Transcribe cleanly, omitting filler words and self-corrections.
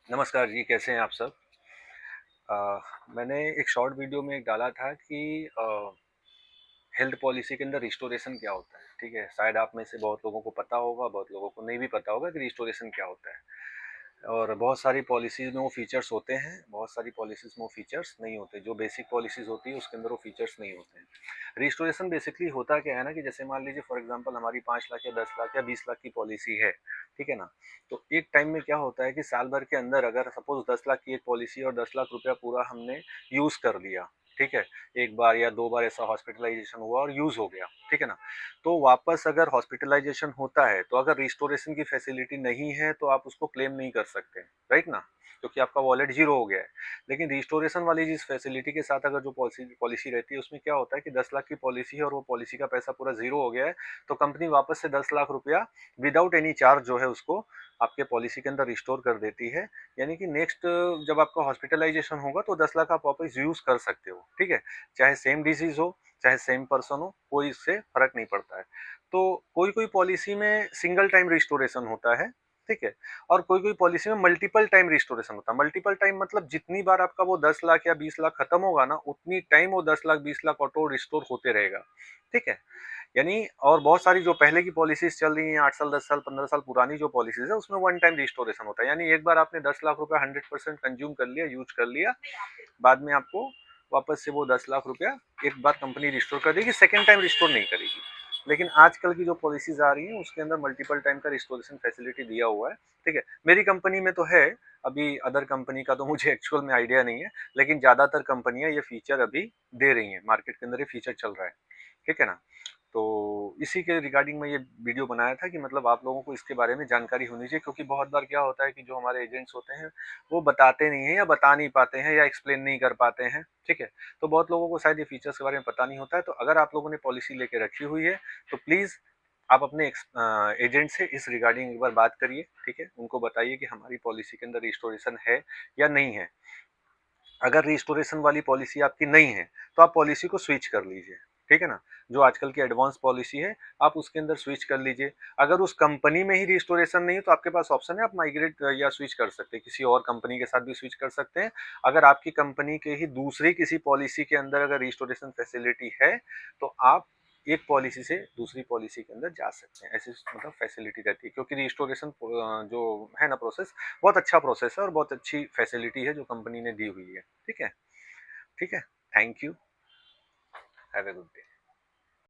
नमस्कार जी, कैसे हैं आप सब? अ, मैंने एक शॉर्ट वीडियो में एक डाला था कि हेल्थ पॉलिसी के अंदर रिस्टोरेशन क्या होता है, ठीक है? शायद आप में से बहुत लोगों को पता होगा, बहुत लोगों को नहीं भी पता होगा कि रिस्टोरेशन क्या होता है। और बहुत सारी पॉलिसीज़ में वो फीचर्स होते हैं, बहुत सारी पॉलिसीज़ में वो फीचर्स नहीं होते। जो बेसिक पॉलिसीज़ होती है उसके अंदर वो फीचर्स नहीं होते हैं। रिस्टोरेशन बेसिकली होता क्या है ना कि जैसे मान लीजिए फॉर एग्ज़ाम्पल हमारी 5 लाख या 10 लाख या 20 लाख की पॉलिसी है, ठीक है ना? तो एक टाइम में क्या होता है कि साल भर के अंदर अगर सपोज़ 10 लाख की एक पॉलिसी और 10 लाख रुपया पूरा हमने यूज़ कर लिया, ठीक है? 1 बार या 2 बार ऐसा हॉस्पिटलाइज़ेशन हुआ और यूज़ हो गया, ठीक है ना? तो वापस अगर हॉस्पिटलाइज़ेशन होता है, तो अगर रिस्टोरेशन की फैसिलिटी नहीं है, तो आप उसको क्लेम नहीं कर सकते, राइट ना? क्योंकि आपका वॉलेट ज़ीरो हो गया है। लेकिन रिस्टोरेशन वाली जिस फैसिलिटी के साथ अगर जो पॉलिसी पॉलिसी रहती है, उसमें क्या होता है कि 10 लाख की पॉलिसी है और वो पॉलिसी का पैसा पूरा ज़ीरो हो गया है, तो कंपनी वापस से 10 लाख रुपया विदाउट एनी चार्ज जो है उसको आपके पॉलिसी के अंदर रिस्टोर कर देती है। यानी कि नेक्स्ट जब आपका हॉस्पिटलाइज़ेशन होगा, तो 10 लाख आप वापस यूज़ कर सकते हो, ठीक है? चाहे सेम डिज़ीज़ हो, चाहे सेम पर्सन हो, कोई इससे फ़र्क नहीं पड़ता है। तो कोई-कोई पॉलिसी में सिंगल टाइम रिस्टोरेशन होता है, ठीक है? और कोई-कोई पॉलिसी में मल्टीपल टाइम रिस्टोरेशन होता है। मल्टीपल टाइम मतलब जितनी बार आपका वो 10 लाख या 20 लाख खत्म होगा ना, उतनी टाइम वो 10 लाख, 20 लाख ऑटो रिस्टोर होते रहेगा, ठीक है? यानी और बहुत सारी जो पहले की पॉलिसीज़ चल रही हैं 8 साल, 10 साल, 15 साल पुरानी जो पॉलिसीज़ है, उसमें वन टाइम रिस्टोरेशन होता है। यानी एक बार आपने 10 लाख रुपया 100% कंज़्यूम कर लिया, यूज़ कर लिया, बाद में आपको वापस से वो 10 लाख रुपया एक बार कंपनी रिस्टोर कर देगी, सेकंड टाइम रिस्टोर नहीं करेगी। लेकिन आजकल की जो पॉलिसीज आ रही हैं उसके अंदर मल्टीपल टाइम का रिस्टोरेशन फैसिलिटी दिया हुआ है, ठीक है? मेरी कंपनी में तो है, अभी अदर कंपनी का तो मुझे एक्चुअल में आइडिया नहीं है, लेकिन ज़्यादातर कंपनियां ये फीचर अभी दे रही हैं, मार्केट के अंदर ये फीचर चल रहा है, ठीक है ना? तो इसी के रिगार्डिंग मैं ये वीडियो बनाया था कि मतलब आप लोगों को इसके बारे में जानकारी होनी चाहिए, क्योंकि बहुत बार क्या होता है कि जो हमारे एजेंट्स होते हैं वो बताते नहीं हैं या बता नहीं पाते हैं या एक्सप्लेन नहीं कर पाते हैं, ठीक है? तो बहुत लोगों को शायद ये फीचर्स के बारे में पता नहीं होता है। तो अगर आप लोगों ने पॉलिसी लेके रखी हुई है, तो प्लीज़ आप अपने एजेंट से इस रिगार्डिंग एक बार बात करिए, ठीक है? उनको बताइए कि हमारी पॉलिसी के अंदर रिस्टोरेशन है या नहीं है। अगर रिस्टोरेशन वाली पॉलिसी आपकी नहीं है, तो आप पॉलिसी को स्विच कर लीजिए, ठीक है ना? जो आजकल की एडवांस पॉलिसी है, आप उसके अंदर स्विच कर लीजिए। अगर उस कंपनी में ही रिस्टोरेशन नहीं है, तो आपके पास ऑप्शन है, आप माइग्रेट या स्विच कर सकते हैं, किसी और कंपनी के साथ भी स्विच कर सकते हैं। अगर आपकी कंपनी के ही दूसरी किसी पॉलिसी के अंदर अगर रिस्टोरेशन फैसिलिटी है, तो आप एक पॉलिसी से दूसरी पॉलिसी के अंदर जा सकते हैं। ऐसी मतलब फैसिलिटी रहती है, क्योंकि रिस्टोरेशन जो है ना प्रोसेस, बहुत अच्छा प्रोसेस है और बहुत अच्छी फैसिलिटी है जो कंपनी ने दी हुई है, ठीक है? ठीक है? Thank you. Have a good day.